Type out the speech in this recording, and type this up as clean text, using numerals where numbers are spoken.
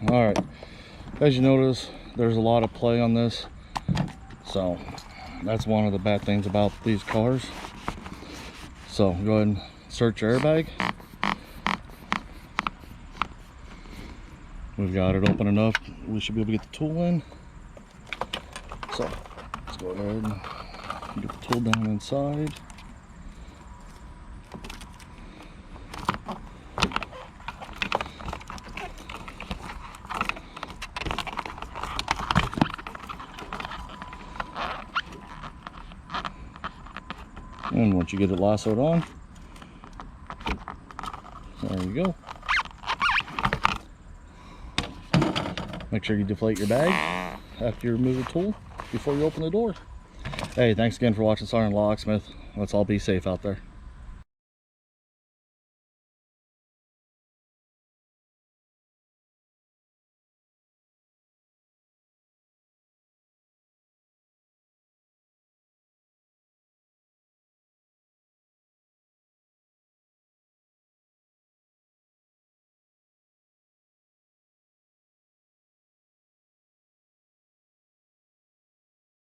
All right, as you notice, there's a lot of play on this, so that's one of the bad things about these cars. So go ahead and search your airbag. We've got it open enough, we should be able to get the tool in. So let's go ahead and get the tool down inside. And once you get it lassoed on, there you go. Make sure you deflate your bag after you remove the tool before you open the door. Hey, thanks again for watching SgtLocksmith. Let's all be safe out there.